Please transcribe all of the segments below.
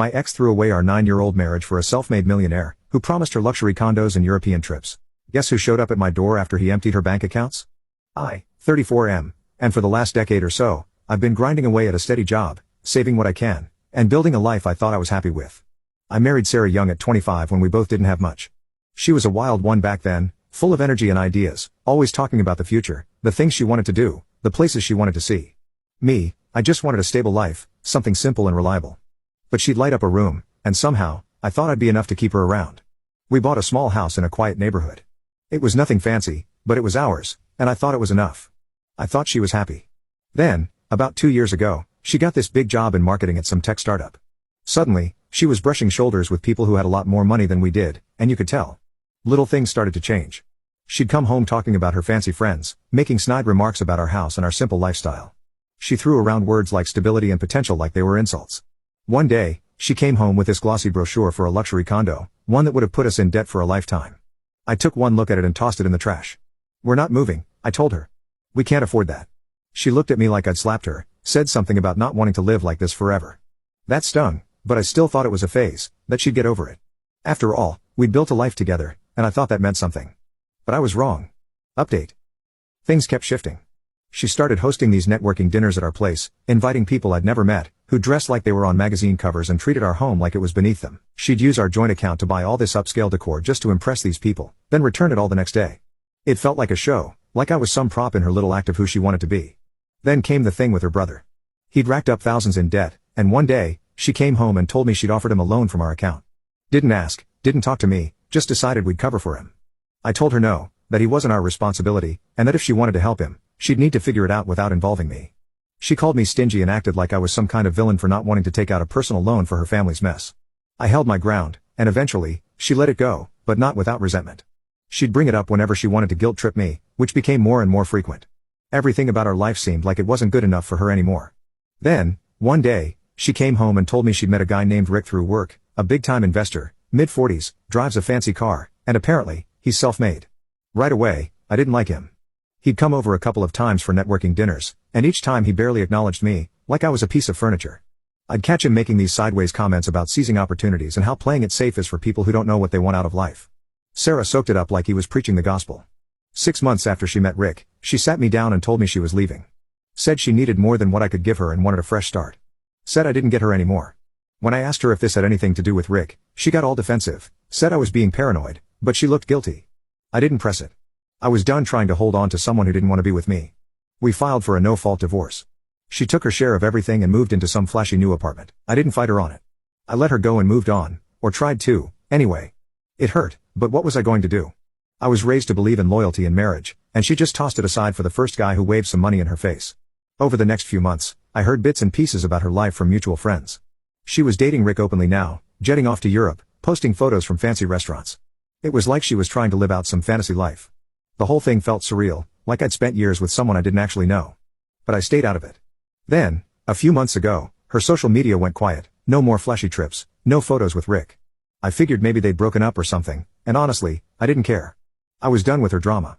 My ex threw away our 9-year-old marriage for a self-made millionaire, who promised her luxury condos and European trips. Guess who showed up at my door after he emptied her bank accounts? I, 34M, and for the last decade or so, I've been grinding away at a steady job, saving what I can, and building a life I thought I was happy with. I married Sarah young at 25 when we both didn't have much. She was a wild one back then, full of energy and ideas, always talking about the future, the things she wanted to do, the places she wanted to see. Me, I just wanted a stable life, something simple and reliable. But she'd light up a room, and somehow, I thought I'd be enough to keep her around. We bought a small house in a quiet neighborhood. It was nothing fancy, but it was ours, and I thought it was enough. I thought she was happy. Then, about 2 years ago, she got this big job in marketing at some tech startup. Suddenly, she was brushing shoulders with people who had a lot more money than we did, and you could tell. Little things started to change. She'd come home talking about her fancy friends, making snide remarks about our house and our simple lifestyle. She threw around words like stability and potential like they were insults. One day, she came home with this glossy brochure for a luxury condo, one that would have put us in debt for a lifetime. I took one look at it and tossed it in the trash. "We're not moving," I told her. "We can't afford that." She looked at me like I'd slapped her, said something about not wanting to live like this forever. That stung, but I still thought it was a phase, that she'd get over it. After all, we'd built a life together, and I thought that meant something. But I was wrong. Update. Things kept shifting. She started hosting these networking dinners at our place, inviting people I'd never met, who dressed like they were on magazine covers and treated our home like it was beneath them. She'd use our joint account to buy all this upscale decor just to impress these people, then return it all the next day. It felt like a show, like I was some prop in her little act of who she wanted to be. Then came the thing with her brother. He'd racked up thousands in debt, and one day, she came home and told me she'd offered him a loan from our account. Didn't ask, didn't talk to me, just decided we'd cover for him. I told her no, that he wasn't our responsibility, and that if she wanted to help him, she'd need to figure it out without involving me. She called me stingy and acted like I was some kind of villain for not wanting to take out a personal loan for her family's mess. I held my ground, and eventually, she let it go, but not without resentment. She'd bring it up whenever she wanted to guilt trip me, which became more and more frequent. Everything about our life seemed like it wasn't good enough for her anymore. Then, one day, she came home and told me she'd met a guy named Rick through work, a big-time investor, mid-40s, drives a fancy car, and apparently, he's self-made. Right away, I didn't like him. He'd come over a couple of times for networking dinners, and each time he barely acknowledged me, like I was a piece of furniture. I'd catch him making these sideways comments about seizing opportunities and how playing it safe is for people who don't know what they want out of life. Sarah soaked it up like he was preaching the gospel. 6 months after she met Rick, she sat me down and told me she was leaving. Said she needed more than what I could give her and wanted a fresh start. Said I didn't get her anymore. When I asked her if this had anything to do with Rick, she got all defensive, said I was being paranoid, but she looked guilty. I didn't press it. I was done trying to hold on to someone who didn't want to be with me. We filed for a no-fault divorce. She took her share of everything and moved into some flashy new apartment. I didn't fight her on it. I let her go and moved on, or tried to, anyway. It hurt, but what was I going to do? I was raised to believe in loyalty in marriage, and she just tossed it aside for the first guy who waved some money in her face. Over the next few months, I heard bits and pieces about her life from mutual friends. She was dating Rick openly now, jetting off to Europe, posting photos from fancy restaurants. It was like she was trying to live out some fantasy life. The whole thing felt surreal, like I'd spent years with someone I didn't actually know. But I stayed out of it. Then, a few months ago, her social media went quiet, no more flashy trips, no photos with Rick. I figured maybe they'd broken up or something, and honestly, I didn't care. I was done with her drama.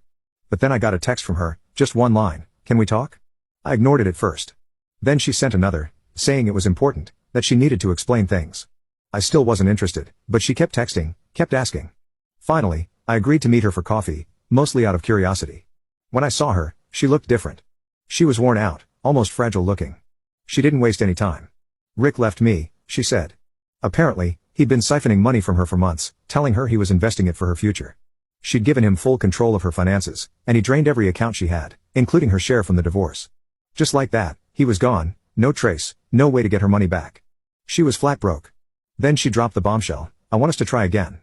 But then I got a text from her, just one line, "Can we talk?" I ignored it at first. Then she sent another, saying it was important, that she needed to explain things. I still wasn't interested, but she kept texting, kept asking. Finally, I agreed to meet her for coffee, mostly out of curiosity. When I saw her, she looked different. She was worn out, almost fragile looking. She didn't waste any time. "Rick left me," she said. Apparently, he'd been siphoning money from her for months, telling her he was investing it for her future. She'd given him full control of her finances, and he drained every account she had, including her share from the divorce. Just like that, he was gone, no trace, no way to get her money back. She was flat broke. Then she dropped the bombshell, "I want us to try again."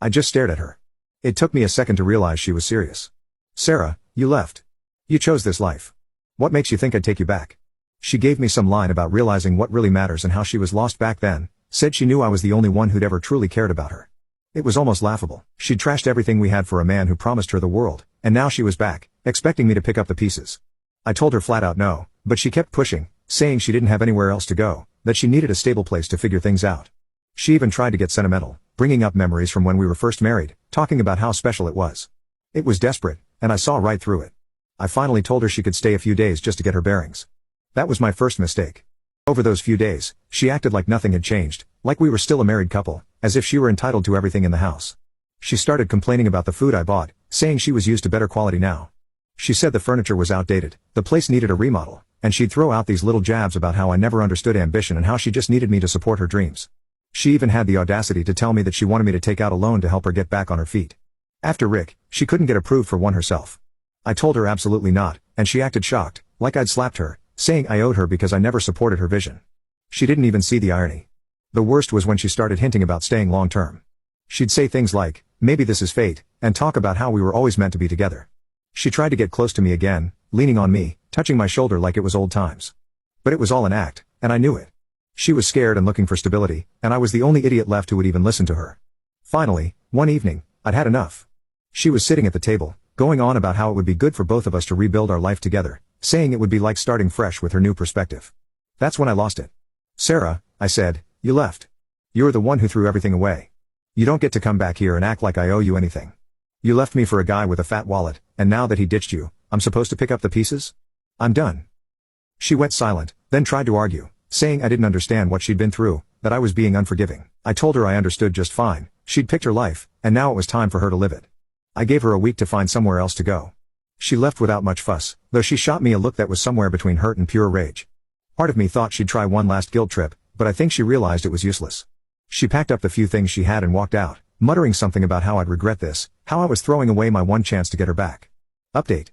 I just stared at her. It took me a second to realize she was serious. "Sarah, you left. You chose this life. What makes you think I'd take you back?" She gave me some line about realizing what really matters and how she was lost back then, said she knew I was the only one who'd ever truly cared about her. It was almost laughable. She'd trashed everything we had for a man who promised her the world, and now she was back, expecting me to pick up the pieces. I told her flat out no, but she kept pushing, saying she didn't have anywhere else to go, that she needed a stable place to figure things out. She even tried to get sentimental, bringing up memories from when we were first married, talking about how special it was. It was desperate, and I saw right through it. I finally told her she could stay a few days just to get her bearings. That was my first mistake. Over those few days, she acted like nothing had changed, like we were still a married couple, as if she were entitled to everything in the house. She started complaining about the food I bought, saying she was used to better quality now. She said the furniture was outdated, the place needed a remodel, and she'd throw out these little jabs about how I never understood ambition and how she just needed me to support her dreams. She even had the audacity to tell me that she wanted me to take out a loan to help her get back on her feet. After Rick, she couldn't get approved for one herself. I told her absolutely not, and she acted shocked, like I'd slapped her, saying I owed her because I never supported her vision. She didn't even see the irony. The worst was when she started hinting about staying long term. She'd say things like, maybe this is fate, and talk about how we were always meant to be together. She tried to get close to me again, leaning on me, touching my shoulder like it was old times. But it was all an act, and I knew it. She was scared and looking for stability, and I was the only idiot left who would even listen to her. Finally, one evening, I'd had enough. She was sitting at the table, going on about how it would be good for both of us to rebuild our life together, saying it would be like starting fresh with her new perspective. That's when I lost it. Sarah, I said, you left. You're the one who threw everything away. You don't get to come back here and act like I owe you anything. You left me for a guy with a fat wallet, and now that he ditched you, I'm supposed to pick up the pieces? I'm done. She went silent, then tried to argue, saying I didn't understand what she'd been through, that I was being unforgiving. I told her I understood just fine, she'd picked her life, and now it was time for her to live it. I gave her a week to find somewhere else to go. She left without much fuss, though she shot me a look that was somewhere between hurt and pure rage. Part of me thought she'd try one last guilt trip, but I think she realized it was useless. She packed up the few things she had and walked out, muttering something about how I'd regret this, how I was throwing away my one chance to get her back. Update.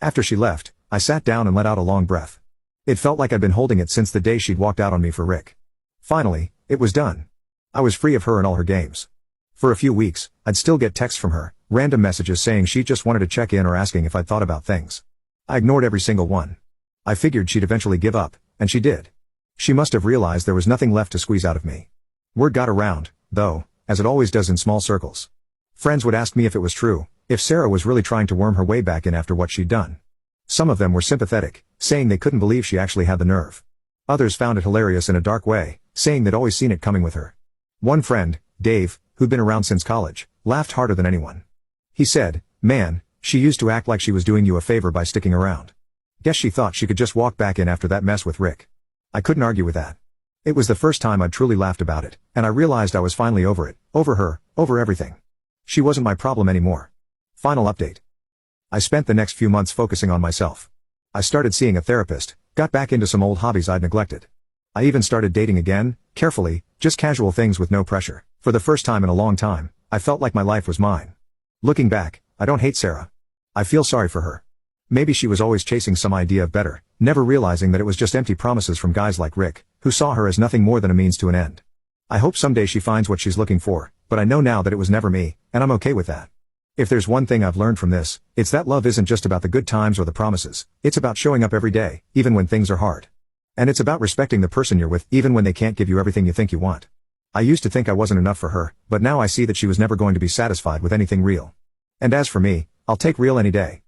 After she left, I sat down and let out a long breath. It felt like I'd been holding it since the day she'd walked out on me for Rick. Finally, it was done. I was free of her and all her games. For a few weeks, I'd still get texts from her, random messages saying she just wanted to check in or asking if I'd thought about things. I ignored every single one. I figured she'd eventually give up, and she did. She must have realized there was nothing left to squeeze out of me. Word got around, though, as it always does in small circles. Friends would ask me if it was true, if Sarah was really trying to worm her way back in after what she'd done. Some of them were sympathetic, saying they couldn't believe she actually had the nerve. Others found it hilarious in a dark way, saying they'd always seen it coming with her. One friend, Dave, who'd been around since college, laughed harder than anyone. He said, "Man, she used to act like she was doing you a favor by sticking around. Guess she thought she could just walk back in after that mess with Rick." I couldn't argue with that. It was the first time I'd truly laughed about it, and I realized I was finally over it, over her, over everything. She wasn't my problem anymore. Final update. I spent the next few months focusing on myself. I started seeing a therapist, got back into some old hobbies I'd neglected. I even started dating again, carefully, just casual things with no pressure. For the first time in a long time, I felt like my life was mine. Looking back, I don't hate Sarah. I feel sorry for her. Maybe she was always chasing some idea of better, never realizing that it was just empty promises from guys like Rick, who saw her as nothing more than a means to an end. I hope someday she finds what she's looking for, but I know now that it was never me, and I'm okay with that. If there's one thing I've learned from this, it's that love isn't just about the good times or the promises, it's about showing up every day, even when things are hard. And it's about respecting the person you're with, even when they can't give you everything you think you want. I used to think I wasn't enough for her, but now I see that she was never going to be satisfied with anything real. And as for me, I'll take real any day.